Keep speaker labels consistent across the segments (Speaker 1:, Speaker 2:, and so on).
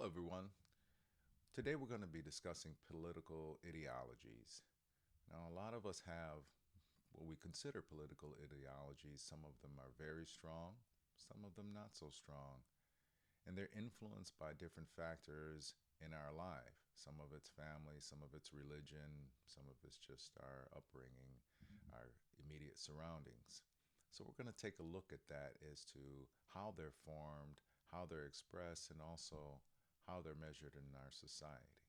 Speaker 1: Hello, everyone. Today we're going to be discussing political ideologies. Now, a lot of us have what we consider political ideologies. Some of them are very strong, some of them not so strong, and they're influenced by different factors in our life. Some of it's family, some of it's religion, some of it's just our upbringing, our immediate surroundings. So, we're going to take a look at that as to how they're formed, how they're expressed, and also how they're measured in our society.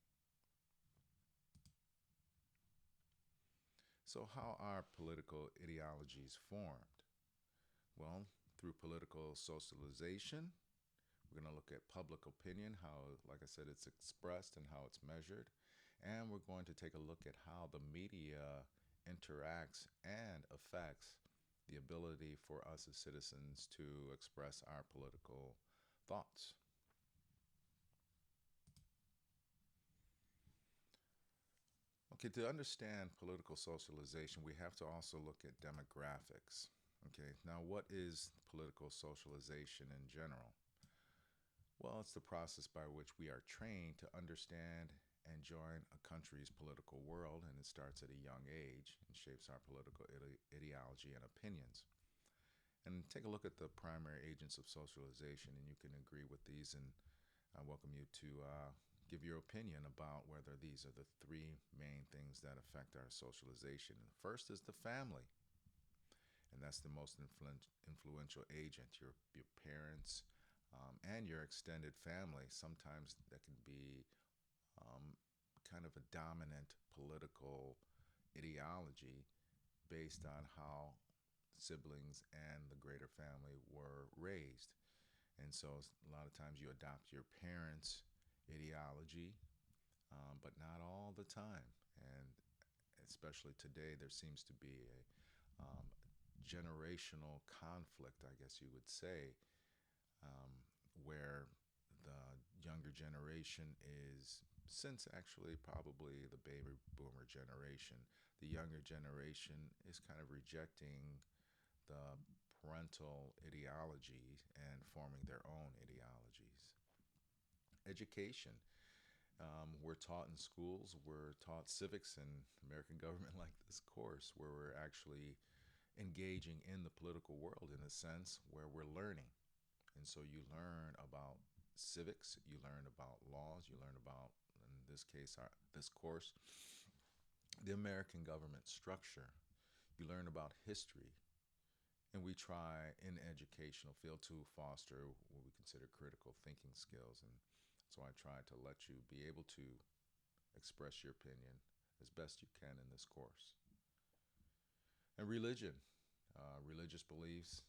Speaker 1: So, how are political ideologies formed? Well, through political socialization, we're going to look at public opinion, how, like I said, it's expressed and how it's measured. And we're going to take a look at how the media interacts and affects the ability for us as citizens to express our political thoughts. Okay, to understand political socialization, we have to also look at demographics. Okay, now what is political socialization in general? Well, it's the process by which we are trained to understand and join a country's political world, and it starts at a young age and shapes our political ideology and opinions. And take a look at the primary agents of socialization, and you can agree with these. And I welcome you to give your opinion about whether these are the three main things that affect our socialization. And the first is the family, and that's the most influential agent. Your parents and your extended family. Sometimes that can be um, kind of a dominant political ideology based on how siblings and the greater family were raised. And so a lot of times you adopt your parents' ideology, but not all the time. And especially today, there seems to be a generational conflict, I guess you would say, where the younger generation is, since actually probably the baby boomer generation, the younger generation is kind of rejecting the parental ideology and forming their own ideologies. Education. We're taught in schools, we're taught civics and American government like this course, where we're actually engaging in the political world in a sense where we're learning. And so you learn about civics, you learn about laws, you learn about, in this case, this course, the American government structure. You learn about history, and we try in the educational field to foster what we consider critical thinking skills. And so I try to let you be able to express your opinion as best you can in this course. And religion, religious beliefs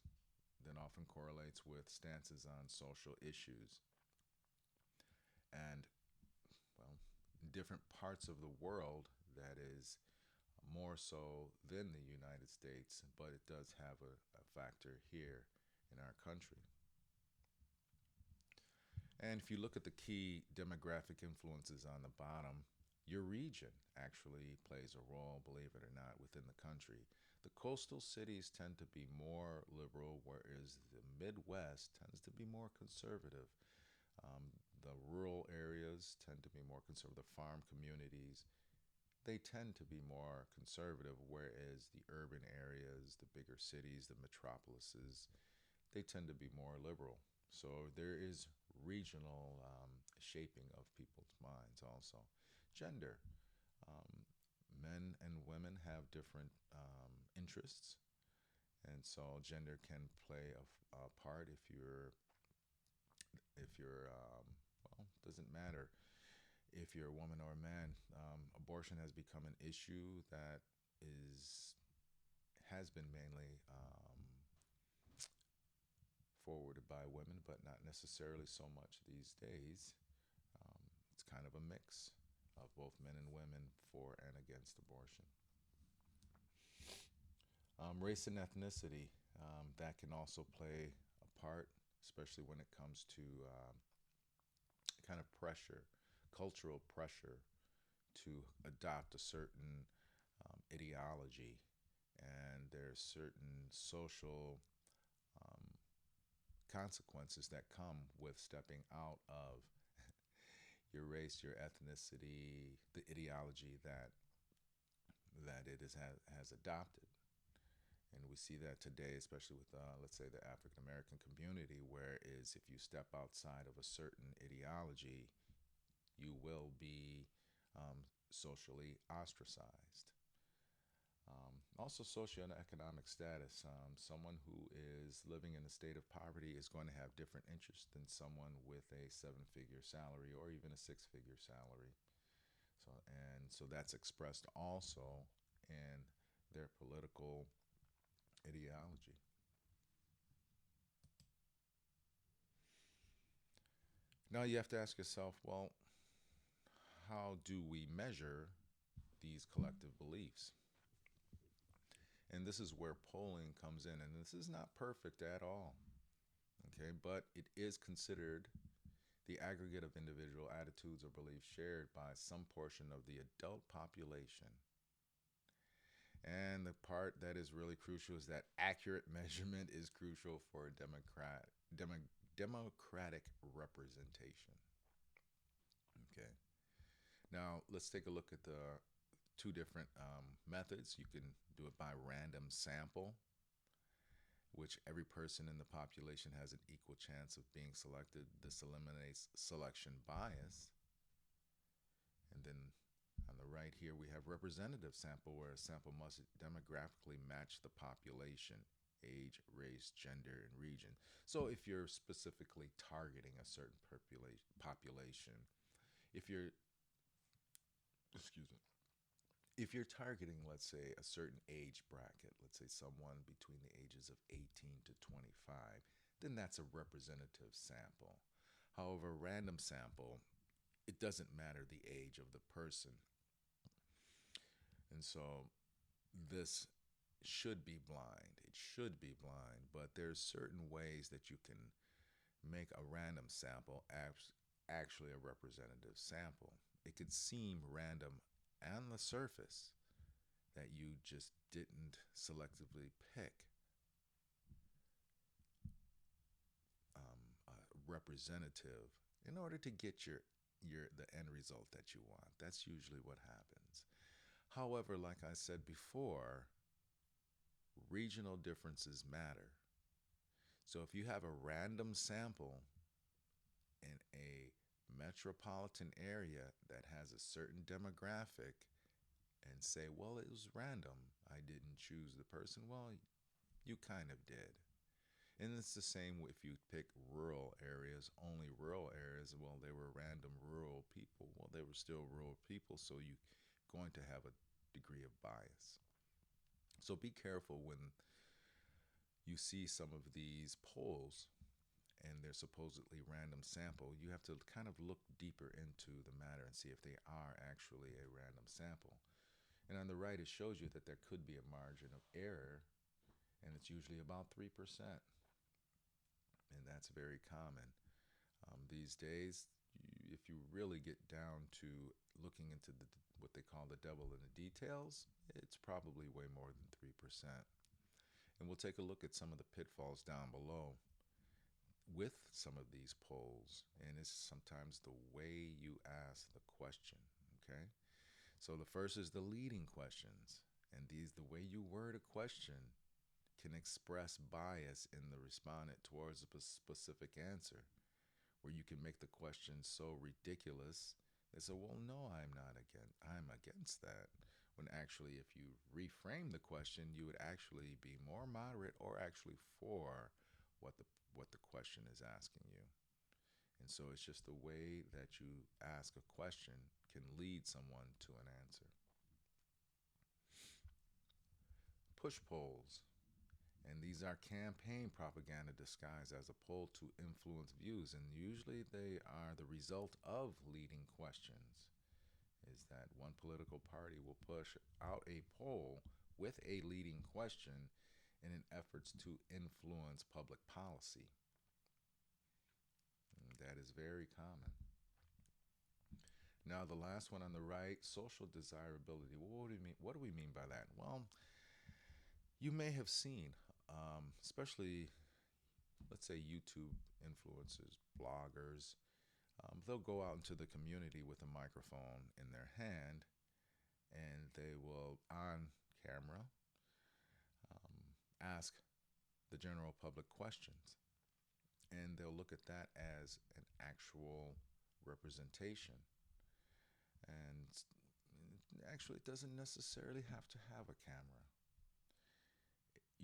Speaker 1: then often correlates with stances on social issues. And, well, in different parts of the world, that is more so than the United States, but it does have a factor here in our country. And if you look at the key demographic influences on the bottom, your region actually plays a role, believe it or not, within the country. The coastal cities tend to be more liberal, whereas the Midwest tends to be more conservative. The rural areas tend to be more conservative. The farm communities, they tend to be more conservative, whereas the urban areas, the bigger cities, the metropolises, they tend to be more liberal. So there is regional shaping of people's minds also. Gender. Um, Men and women have different interests, and so gender can play a part if you're well, it doesn't matter if you're a woman or a man. Abortion has become an issue that is has been mainly forwarded by women, but not necessarily so much these days. It's kind of a mix of both men and women for and against abortion. Race and ethnicity, that can also play a part, especially when it comes to kind of pressure, cultural pressure to adopt a certain ideology. And there's certain social consequences that come with stepping out of your race, your ethnicity, the ideology that it has adopted. And we see that today, especially with, let's say, the African American community, where is if you step outside of a certain ideology, you will be socially ostracized. Also, socioeconomic status. Someone who is living in a state of poverty is going to have different interests than someone with a seven-figure salary or even a six-figure salary. So that's expressed also in their political ideology. Now you have to ask yourself, well, how do we measure these collective beliefs? And this is where polling comes in, and this is not perfect at all. Okay, but it is considered the aggregate of individual attitudes or beliefs shared by some portion of the adult population. And the part that is really crucial is that accurate measurement is crucial for democratic representation. Okay. Now let's take a look at the two different methods. You can do it by random sample, which every person in the population has an equal chance of being selected. This eliminates selection bias. And then on the right here, we have representative sample, where a sample must demographically match the population, age, race, gender, and region. So if you're specifically targeting a certain population, if you're, excuse me, if you're targeting, let's say, a certain age bracket, let's say someone between the ages of 18 to 25, then that's a representative sample. However, random sample, it doesn't matter the age of the person. And so this should be blind. It should be blind, but there's certain ways that you can make a random sample actually a representative sample. It could seem random on the surface that you just didn't selectively pick a representative in order to get the end result that you want. That's usually what happens. However, like I said before, regional differences matter. So if you have a random sample in a metropolitan area that has a certain demographic and say, well, it was random, I didn't choose the person, well, you kind of did. And it's the same if you pick rural areas, only rural areas, well, they were random rural people. Well, they were still rural people, so you're going to have a degree of bias. So be careful when you see some of these polls and they're supposedly random sample. You have to kind of look deeper into the matter and see if they are actually a random sample. And on the right, it shows you that there could be a margin of error, and it's usually about 3%. And that's very common. These days, if you really get down to looking into what they call the devil in the details, it's probably way more than 3%. And we'll take a look at some of the pitfalls down below with some of these polls. And it's sometimes the way you ask the question, okay? So the first is the leading questions. And the way you word a question can express bias in the respondent towards a specific answer, where you can make the question so ridiculous they say, well, no, I'm against that. When actually, if you reframe the question, you would actually be more moderate or actually for what the question is asking you. And so it's just the way that you ask a question can lead someone to an answer. Push polls. And these are campaign propaganda disguised as a poll to influence views. And usually they are the result of leading questions. Is that one political party will push out a poll with a leading question in an effort to influence public policy. And that is very common. Now, the last one on the right, social desirability. What do we mean? What do we mean by that? Well, you may have seen, especially, let's say, YouTube influencers, bloggers, They'll go out into the community with a microphone in their hand, and they will, on camera, ask the general public questions. And they'll look at that as an actual representation. And actually, it doesn't necessarily have to have a camera.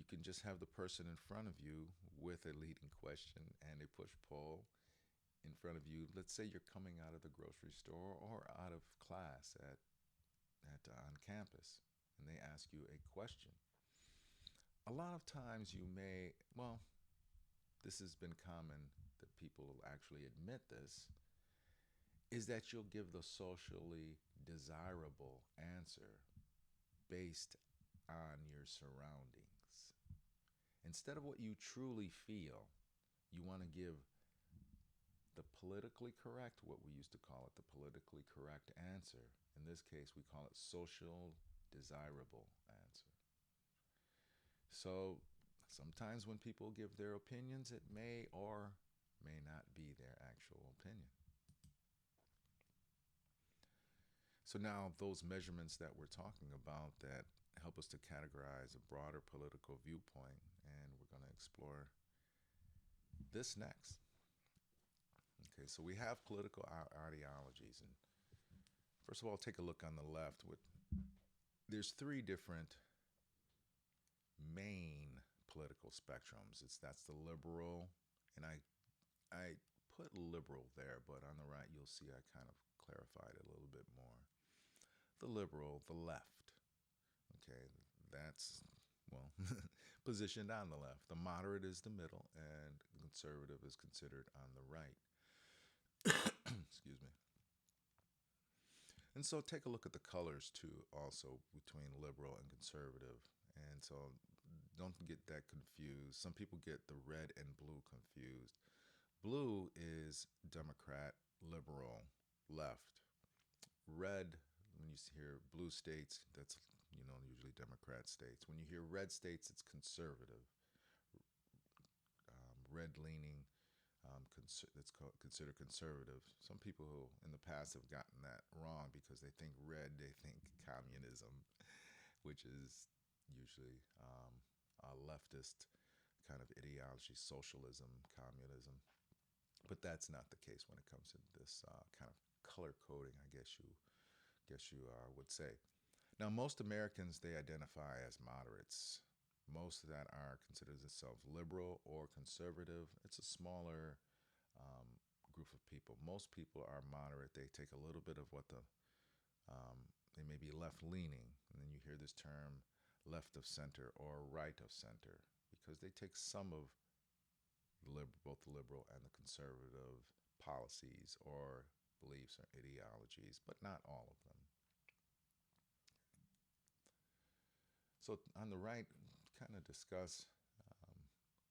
Speaker 1: You can just have the person in front of you with a leading question and a push poll in front of you. Let's say you're coming out of the grocery store or out of class on campus, and they ask you a question. A lot of times you may, well, this has been common that people actually admit this, is that you'll give the socially desirable answer based on your surroundings. Instead of what you truly feel, you want to give the politically correct, what we used to call it, the politically correct answer. In this case, we call it social desirable answer. So sometimes when people give their opinions, it may or may not be their actual opinion. So now those measurements that we're talking about that help us to categorize a broader political viewpoint, and we're going to explore this next. Okay, so we have political ideologies, and first of all, take a look on the left. There's three different main political spectrums. That's the liberal, and I put liberal there, but on the right you'll see I kind of clarified it a little bit more. The liberal, the left. Okay, that's, well, positioned on the left. The moderate is the middle, and conservative is considered on the right. Excuse me. And so take a look at the colors too, also between liberal and conservative. And so don't get that confused. Some people get the red and blue confused. Blue is Democrat, liberal, left. Red, when you hear blue states, that's, usually Democrat states. When you hear red states, it's conservative. Red leaning, that's considered conservative. Some people who in the past have gotten that wrong because they think red, they think communism, which is usually a leftist kind of ideology, socialism, communism. But that's not the case when it comes to this kind of color coding, I guess you would say. Now, most Americans, they identify as moderates. Most that are considered themselves liberal or conservative. It's a smaller group of people. Most people are moderate. They take a little bit of what they may be left leaning, and then you hear this term left of center or right of center, because they take some of both the liberal and the conservative policies or beliefs or ideologies, but not all of them. So on the right, kind of discuss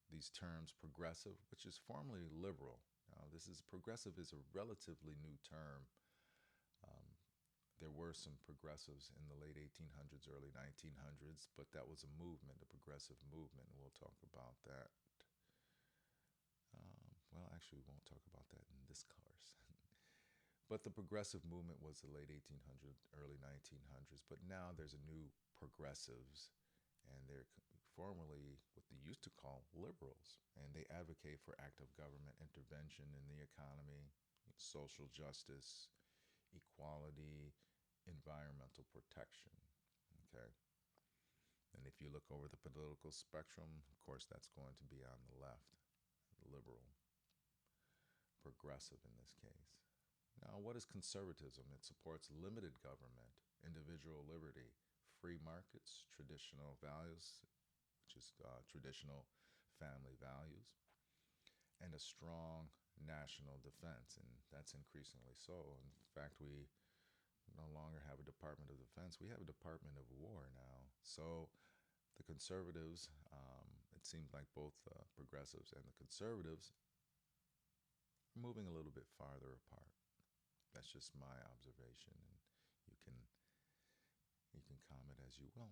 Speaker 1: these terms: progressive, which is formerly liberal. Now, progressive is a relatively new term. There were some progressives in the late 1800s, early 1900s, but that was a movement, a progressive movement, and we'll talk about that. Well, actually, we won't talk about that in this course. But the progressive movement was the late 1800s, early 1900s, but now there's a new progressives, and they're formerly what they used to call liberals, and they advocate for active government intervention in the economy, social justice, equality, environmental protection. Okay. And if you look over the political spectrum, of course, that's going to be on the left, liberal, progressive in this case. Now, what is conservatism? It supports limited government, individual liberty, free markets, traditional values, which is traditional family values, and a strong national defense, and that's increasingly so. In fact, we no longer have a Department of Defense. We have a Department of War now. So the conservatives, it seems like both progressives and the conservatives are moving a little bit farther apart. That's just my observation, and you can comment as you will.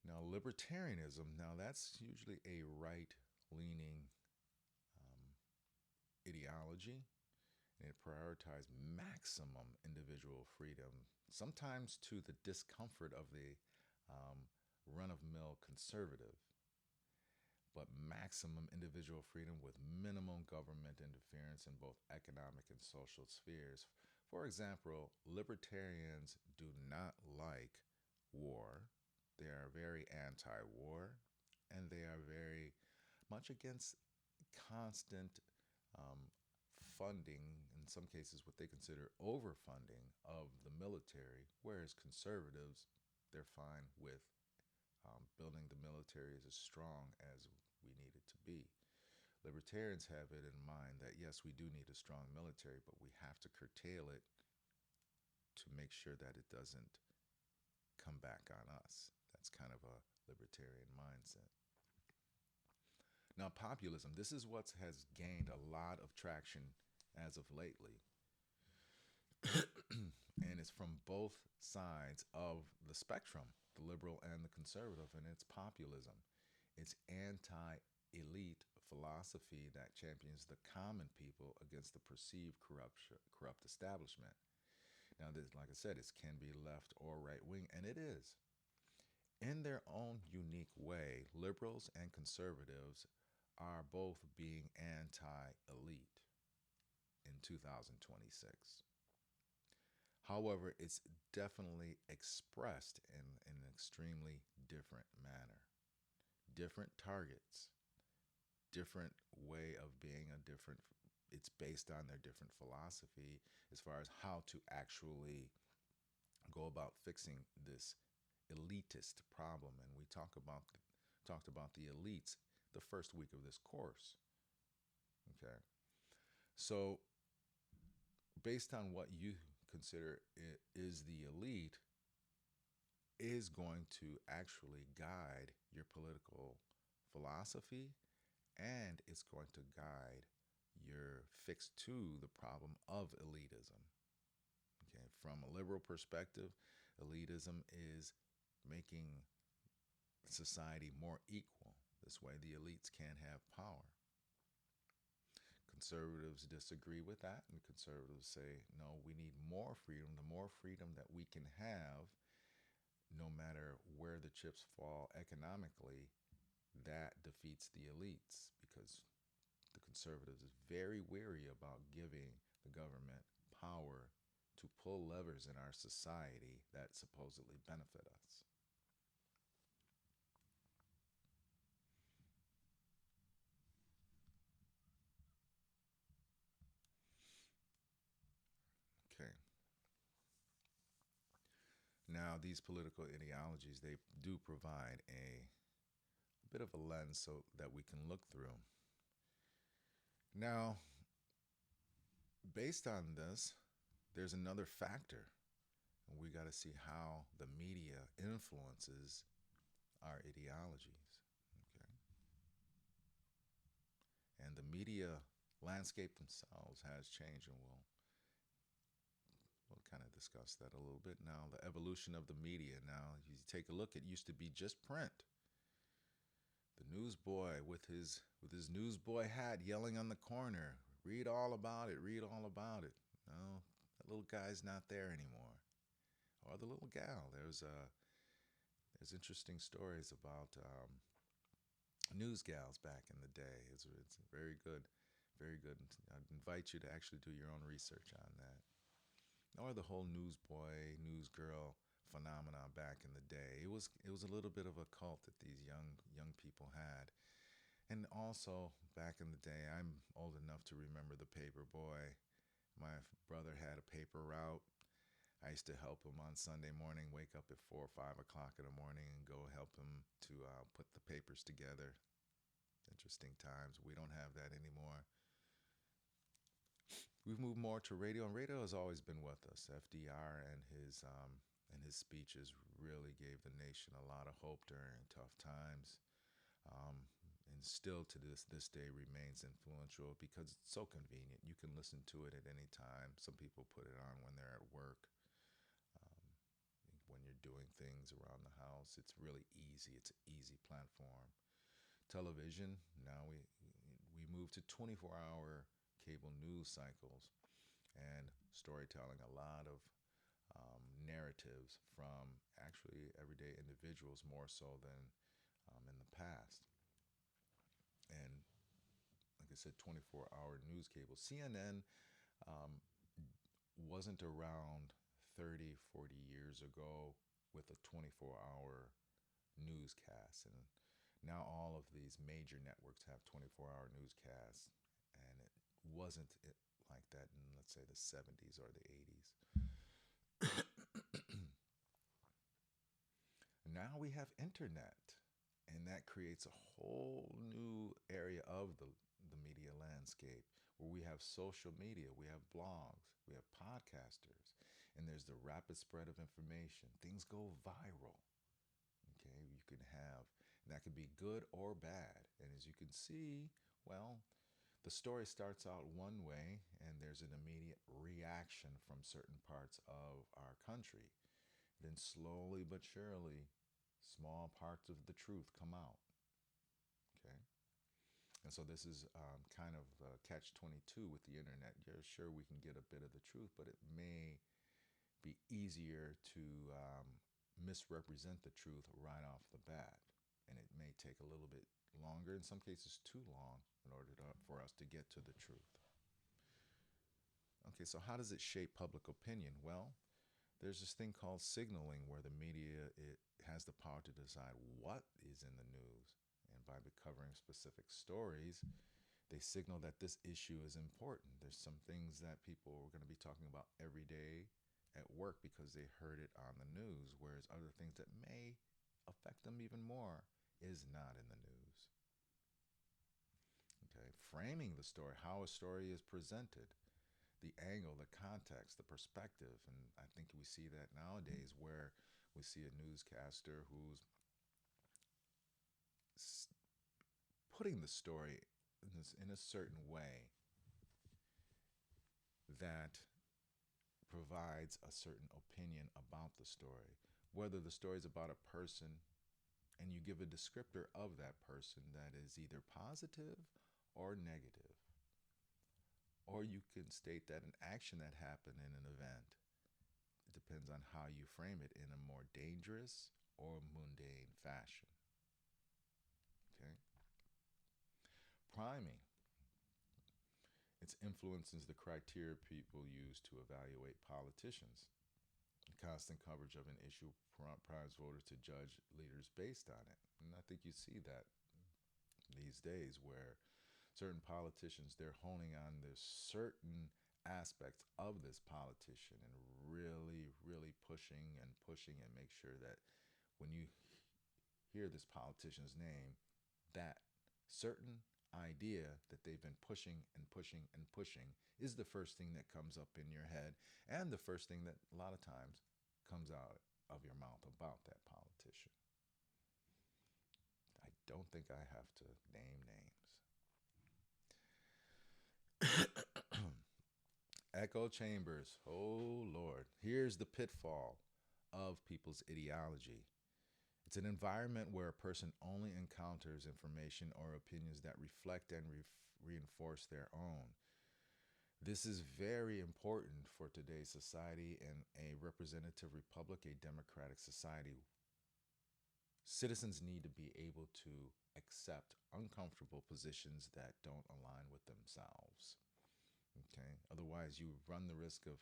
Speaker 1: Now, libertarianism, now that's usually a right-leaning ideology, and it prioritized maximum individual freedom, sometimes to the discomfort of the um, run of mill conservative, but maximum individual freedom with minimum government interference in both economic and social spheres. For example, libertarians do not like war. They are very anti war, and they are very much against constant um, funding, in some cases, what they consider overfunding of the military, whereas conservatives, they're fine with building the military as strong as we need it to be. Libertarians have it in mind that yes, we do need a strong military, but we have to curtail it to make sure that it doesn't come back on us. That's kind of a libertarian mindset. Now, populism, this is what has gained a lot of traction as of lately. And it's from both sides of the spectrum, the liberal and the conservative, and it's populism. It's anti elite philosophy that champions the common people against the perceived corrupt establishment. Now, this, like I said, it can be left or right wing, and it is. In their own unique way, liberals and conservatives are both being anti elite in 2026. However, it's definitely expressed in an extremely different manner. Different targets, different way of being, a different, it's based on their different philosophy as far as how to actually go about fixing this elitist problem. And we talked about the elites the first week of this course. Okay. So based on what you consider is the elite is going to actually guide your political philosophy, and it's going to guide your fix to the problem of elitism. Okay, from a liberal perspective, elitism is making society more equal. This way, the elites can't have power. Conservatives disagree with that, and conservatives say, no, we need more freedom. The more freedom that we can have, no matter where the chips fall economically, that defeats the elites, because the conservatives is very weary about giving the government power to pull levers in our society that supposedly benefit us. Okay. Now, these political ideologies, they do provide a bit of a lens so that we can look through. Now, based on this, there's another factor, and we got to see how the media influences our ideologies. Okay, and the media landscape themselves has changed, and we'll kind of discuss that a little bit now. The evolution of the media. Now, you take a look, it used to be just print. The newsboy with his newsboy hat yelling on the corner, read all about it, read all about it. No, that little guy's not there anymore. Or the little gal. There's interesting stories about news gals back in the day. It's very good, very good. I'd invite you to actually do your own research on that. Or the whole newsboy, newsgirl phenomenon back in the day. It was a little bit of a cult that these young people had. And also back in the day, I'm old enough to remember the paper boy. My brother had a paper route. I used to help him on Sunday morning, wake up at 4 or 5 o'clock in the morning and go help him to put the papers together. Interesting times. We don't have that anymore. We've moved more to radio, and radio has always been with us. FDR and his speeches really gave the nation a lot of hope during tough times, and still to this day remains influential because it's so convenient. You can listen to it at any time. Some people put it on when they're at work, um, when you're doing things around the house. It's really easy. It's an easy platform. Television, now we move to 24-hour cable news cycles and storytelling, a lot of narratives from actually everyday individuals more so than in the past. And like I said, 24-hour news cable. CNN um, wasn't around 30, 40 years ago with a 24-hour newscast. And now all of these major networks have 24-hour newscasts. And it wasn't like that in, let's say, the 70s or the 80s. Now we have internet, and that creates a whole new area of the media landscape where we have social media, we have blogs, we have podcasters, and there's the rapid spread of information. Things go viral. Okay, you can have, and that could be good or bad. And as you can see, well, the story starts out one way, and there's an immediate reaction from certain parts of our country. Then slowly but surely, small parts of the truth come out. Okay, and so this is kind of catch 22 with the internet. You're sure we can get a bit of the truth, but it may be easier to misrepresent the truth right off the bat, and it may take a little bit longer, in some cases too long, in order for us to get to the truth. Okay, so how does it shape public opinion? Well, there's this thing called signaling where the media has the power to decide what is in the news. And by covering specific stories, they signal that this issue is important. There's some things that people are going to be talking about every day at work because they heard it on the news, whereas other things that may affect them even more is not in the news. Okay, framing the story, how a story is presented, the angle, the context, the perspective. And I think we see that nowadays where we see a newscaster who's putting the story in a certain way that provides a certain opinion about the story. Whether the story is about a person and you give a descriptor of that person that is either positive or negative. Or you can state that an action that happened in an event. It depends on how you frame it in a more dangerous or mundane fashion. Okay? Priming. It influences the criteria people use to evaluate politicians. The constant coverage of an issue primes voters to judge leaders based on it. And I think you see that these days where certain politicians, they're honing on this certain aspects of this politician and really, really pushing and make sure that when you hear this politician's name, that certain idea that they've been pushing is the first thing that comes up in your head and the first thing that a lot of times comes out of your mouth about that politician. I don't think I have to name names. Echo chambers. Oh, Lord. Here's the pitfall of people's ideology. It's an environment where a person only encounters information or opinions that reflect and reinforce their own. This is very important for today's society and a representative republic, a democratic society. Citizens need to be able to accept uncomfortable positions that don't align with themselves. Okay? Otherwise, you run the risk of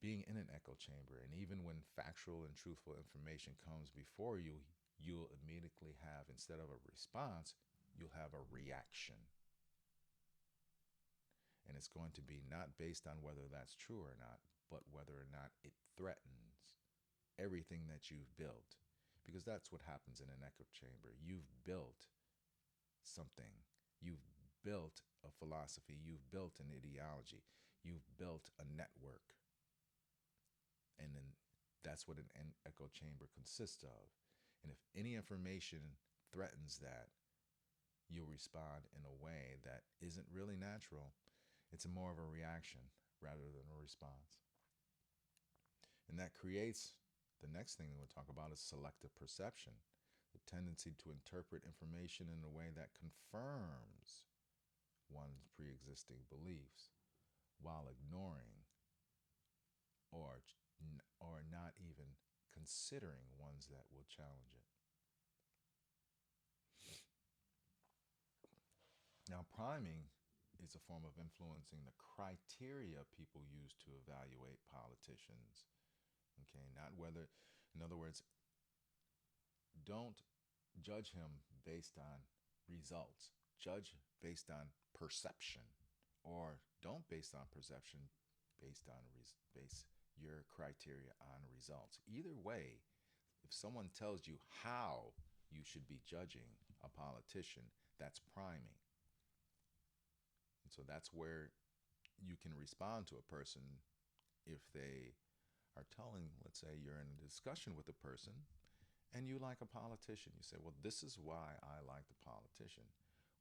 Speaker 1: being in an echo chamber. And even when factual and truthful information comes before you, you'll immediately have, instead of a response, you'll have a reaction. And it's going to be not based on whether that's true or not, but whether or not it threatens everything that you've built. Because that's what happens in an echo chamber. You've built something. You've built a philosophy. You've built an ideology. You've built a network. And then that's what an echo chamber consists of. And if any information threatens that, you'll respond in a way that isn't really natural. It's more of a reaction rather than a response. And that creates the next thing that we'll talk about is selective perception, the tendency to interpret information in a way that confirms one's pre-existing beliefs while ignoring or not even considering ones that will challenge it. Now, priming is a form of influencing the criteria people use to evaluate politicians. Okay, not whether, in other words, don't judge him based on results. Judge based on perception, or don't based on perception, based on base your criteria on results. Either way, if someone tells you how you should be judging a politician, that's priming. And so that's where you can respond to a person if they are telling, let's say you're in a discussion with a person and you like a politician. You say, well, this is why I like the politician.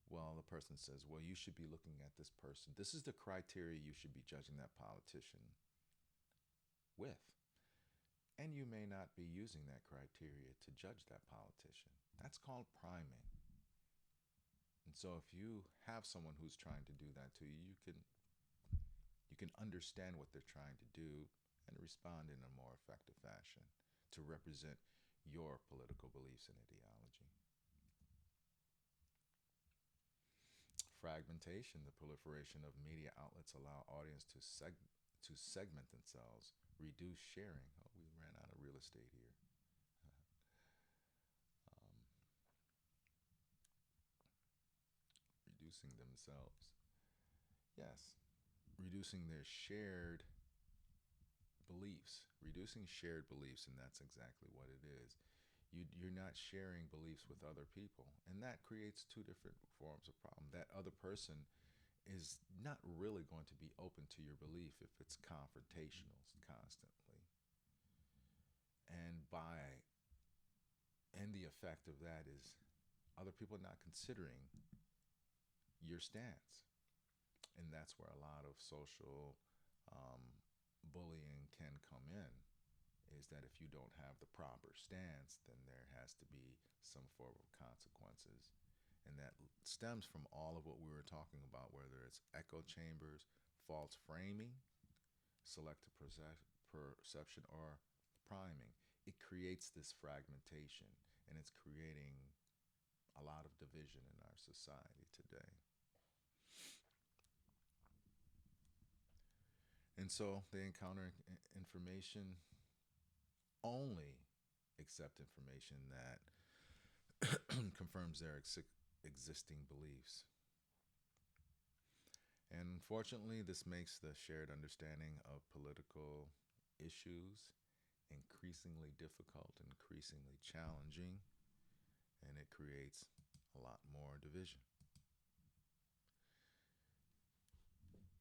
Speaker 1: Well, the person says, well, you should be looking at this person. This is the criteria you should be judging that politician with. And you may not be using that criteria to judge that politician. That's called priming. And so if you have someone who's trying to do that to you, you can understand what they're trying to do and respond in a more effective fashion to represent your political beliefs and ideology. Fragmentation, the proliferation of media outlets allow audience to segment themselves, reduce sharing. Oh, we ran out of real estate here. Reducing themselves. Yes, reducing their shared beliefs, and that's exactly what it is. You're not sharing beliefs with other people, and that creates two different forms of problem. That other person is not really going to be open to your belief if it's confrontational constantly. And the effect of that is other people not considering your stance. And that's where a lot of social bullying can come in, is that if you don't have the proper stance, then there has to be some form of consequences. And that stems from all of what we were talking about, whether it's echo chambers, false framing, selective perception, or priming. It creates this fragmentation, and it's creating a lot of division in our society today. And so they encounter information, only accept information that confirms their existing beliefs. And unfortunately, this makes the shared understanding of political issues increasingly difficult, increasingly challenging, and it creates a lot more division.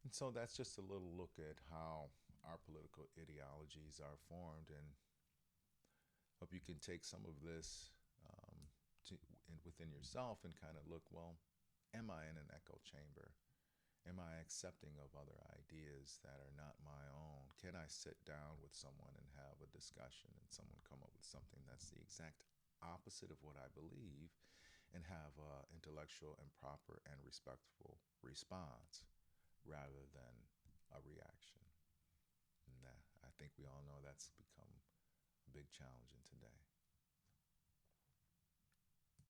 Speaker 1: And so that's just a little look at how our political ideologies are formed, and hope you can take some of this within yourself and kind of look, well, am I in an echo chamber? Am I accepting of other ideas that are not my own? Can I sit down with someone and have a discussion and someone come up with something that's the exact opposite of what I believe, and have an intellectual and proper and respectful response rather than a reaction? And I think we all know that's become a big challenge in today.